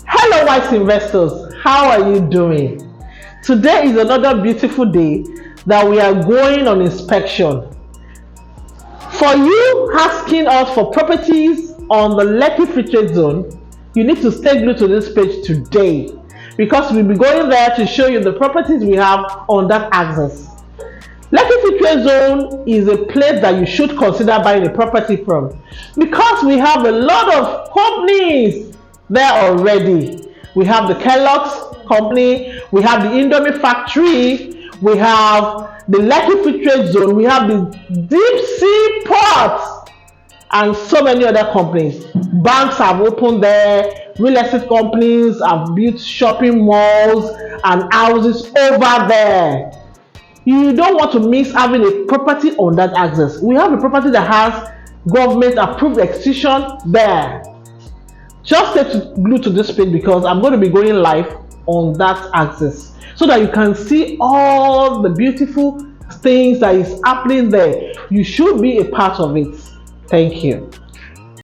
Hello, wise investors. How are you doing? Today is another beautiful day that we are going on inspection. For you asking us for properties on the Lekki Free Trade Zone, you need to stay glued to this page today because we'll be going there to show you the properties we have on that axis. Lekki Free Trade Zone is a place that you should consider buying a property from because we have a lot of companies there already. We have the Kellogg's company, we have the Indomie factory, we have the Lekki Free Trade Zone, we have the Deep Sea Port, and so many other companies. Banks have opened there, real estate companies have built shopping malls and houses over there. You don't want to miss having a property on that axis. We have a property that has government approved extension there. Just stay glued to this page because I'm going to be going live on that axis so that you can see all the beautiful things that is happening there. You should be a part of it. Thank you.